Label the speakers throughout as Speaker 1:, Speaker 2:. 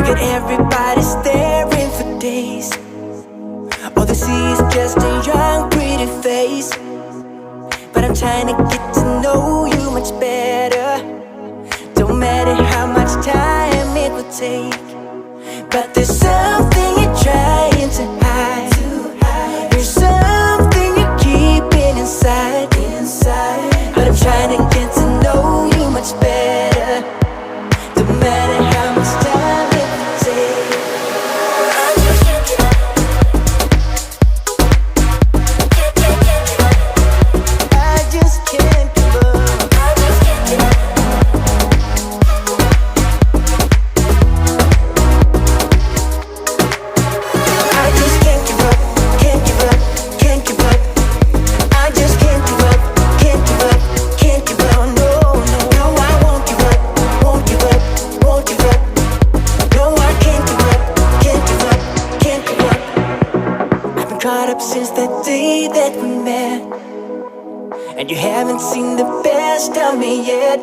Speaker 1: at everybody staring for days. All they see is just a young, pretty face. But I'm trying to get to know you much better. Don't matter how much time it will take, but there's something you're trying to hide. There's something you're keeping inside. But I'm trying to get to know you much better. Don't matter how much time it will take. I just can't give up. I just can't give up, can't give up, can't give up. I just can't give up, can't give up, can't give up. No, no, no, I won't give up, won't give up, won't give up. No, I can't give up, can't give up, can't give up. I've been caught up since that day that we met, and you haven't seen the best of me yet.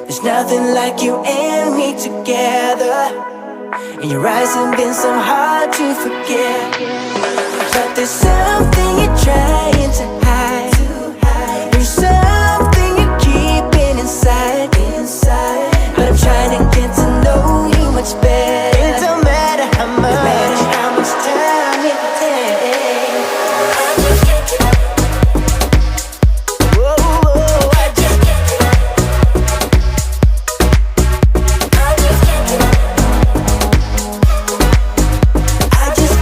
Speaker 1: There's nothing like you and me together, and your eyes have been so hard to forget. But there's something you're trying to hide. There's something you're keeping inside. But I'm trying to get to know you much better. It don't matter how much, no matter how much time it takes. Whoa, whoa, I just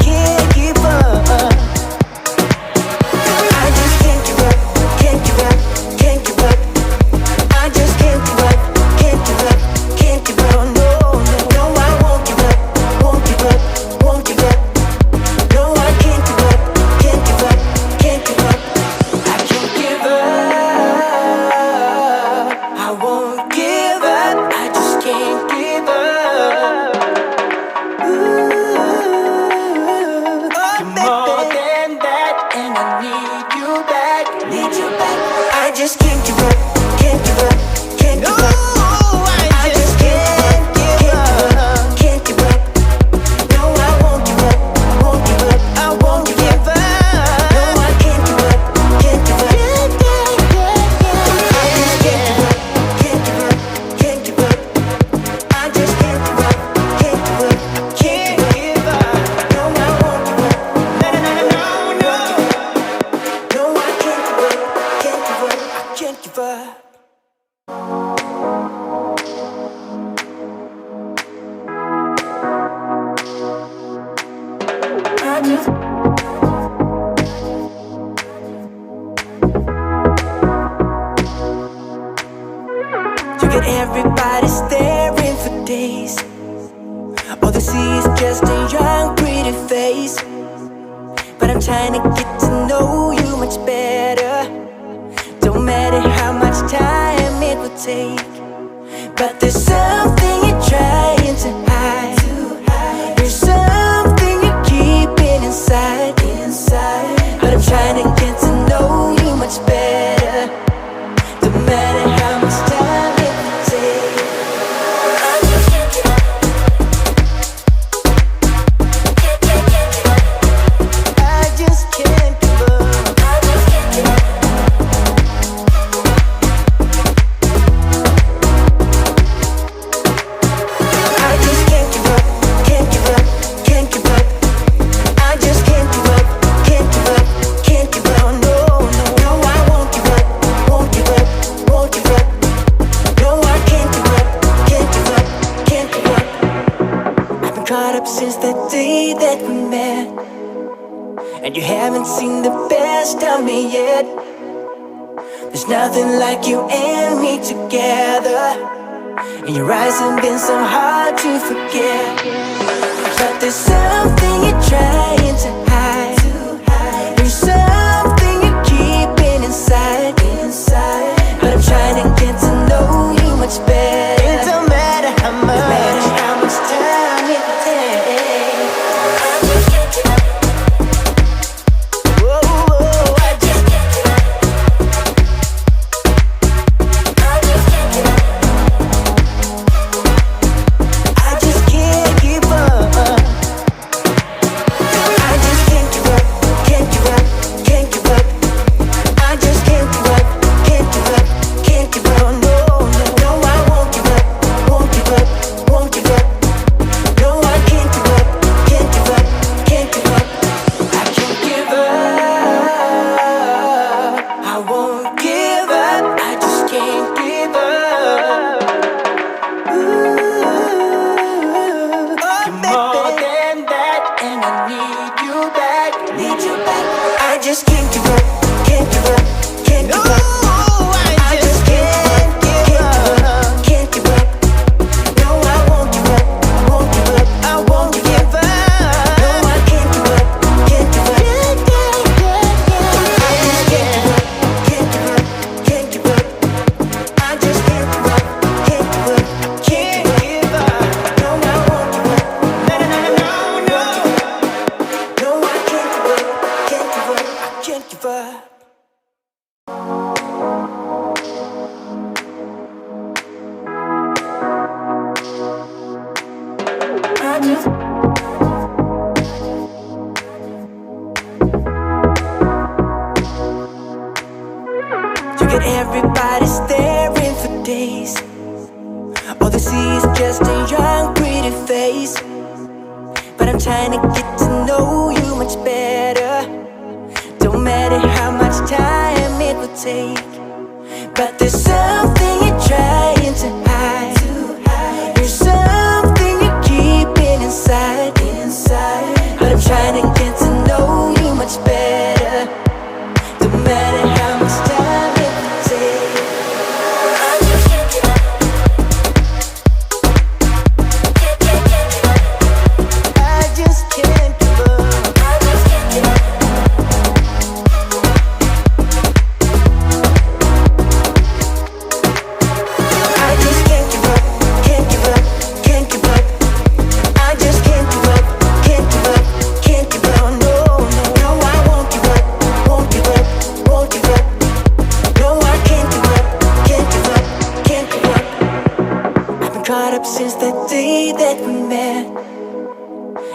Speaker 1: can't give up. I just can't give up, can't give up, can't give up. I just can't give up, can't give up, can't give up. No, no, no, I won't give up, won't give up, won't give up. No, I can't give up, can't give up, can't give up. I can't give up. I won't give up. I just can't give up. Ooh, you're more than that, and I need you back, need you back. I just can't give up, can't give up, can't give up. I just can't give up, can't give up. No, I won't give up, won't give up, I won't give up. No, I can't give up, can't give up. I just can't give up, can't give up, can't give up. I just can't give up, can't give up, can't give up. No, I won't give up. No, I can't give up, can't give up, I can't give up. I just You get everybody staring for days. All they see is just a young, pretty face. But I'm trying to get to know you much better. Don't matter how much time it will take, but there's something you're trying to hide. There's something you're keeping inside. But I'm trying to get to know you much better. Don't matter how much time it will take. I just can't give up. I just can't give up, can't give up, can't give up. I just can't give up, can't give up, can't give up. No, no, no, I won't give up, won't give up, won't give up. No, I can't give up, can't give up, can't give up. I've been caught up since that day that we met, and you haven't seen the best of me yet. There's nothing like you and me together, and your eyes have been so hard to forget. But there's something you're trying to hide. There's something you're keeping inside. But I'm trying to get to know you much better. It don't matter how much, no matter how much time it takes. Whoa, whoa, I just can't You get everybody staring for days. All they see is just a young, pretty face. But I'm trying to get to know you much better. Don't matter how much time it will take. But there's something you're trying to hide. There's something you're keeping inside. But I'm trying to get to know you much better. Don't matter how much time it will take. I just can't give up. I just can't give up. I just can't give up. I just can't give up, can't give up, can't give up. I just can't give up, can't give up, can't give up. No, no, no, I won't give up, won't give up, won't give up. No, I can't give up, can't give up, can't give up. I've been caught up since the day that we met,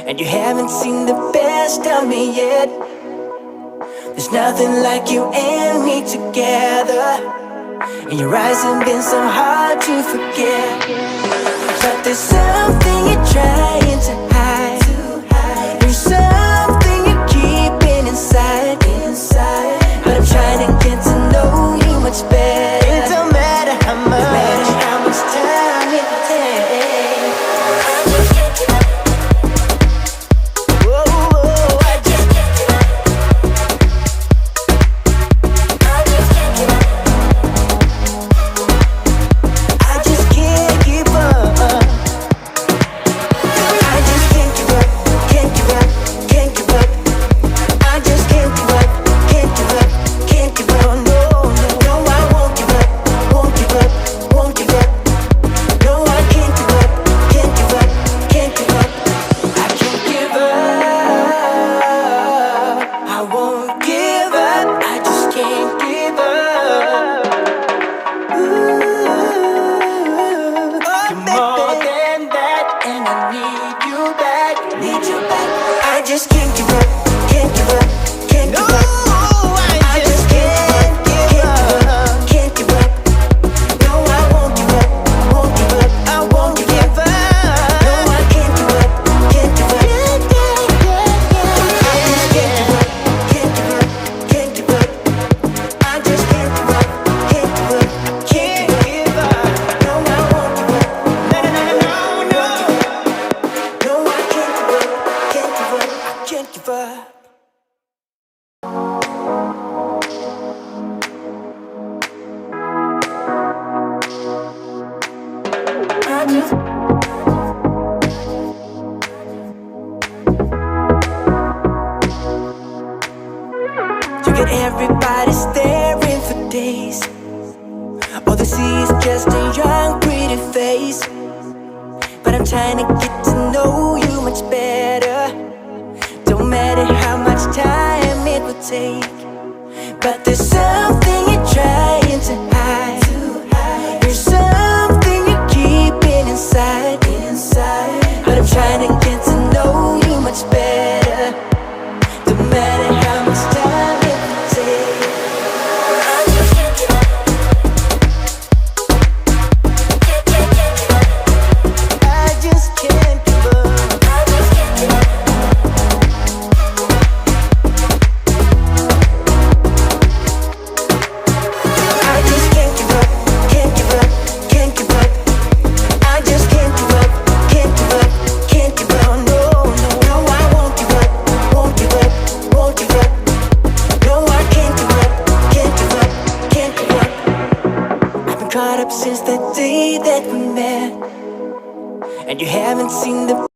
Speaker 1: and you haven't seen the best of me yet. There's nothing like you and me together, and your eyes have been so hard to forget. But there's something you're trying to hide. There's something you're keeping inside. But I'm trying to get to know you much better. It don't matter how much, no matter how much time it will take. I just can't give up. Whoa, whoa, I just can't give up. I just can't give up. I just can't give up. I just can't give up, can't give up, can't give up. I just can't give up, can't give up, can't give up. No, no, no, I won't give up, won't give up, won't give up. No, I can't give up, can't give up, can't give up. I can't give up. I won't give up. I just can't give up. You're more than that, and I need you back, need you back. I just can't give up, can't give up, can't give up. I just can't give up, can't give up. No, I won't give up, won't give up, I won't give up. No, I can't give up, can't give up. I just can't give up, can't give up, can't give up. I just can't give up, can't give up, can't give up. No, I won't give up. No, I can't give up, can't give up, I can't give up. I just You get everybody staring for days. All they see is just a young, pretty face. But I'm trying to get to know you much better. Don't matter how much time it will take. But there's something you're trying to hide. There's something you're keeping inside. But I'm trying to get to know you much better. Don't matter how much time it will take. I just can't give up. I just can't give up. I just can't give up. I just can't give up, can't give up, can't give up. I just can't give up, can't give up, can't give up. No, no, no, I won't give up, won't give up, won't give up. No, I can't give up, can't give up, can't give up. I've been caught up since the day that we met, and you haven't seen the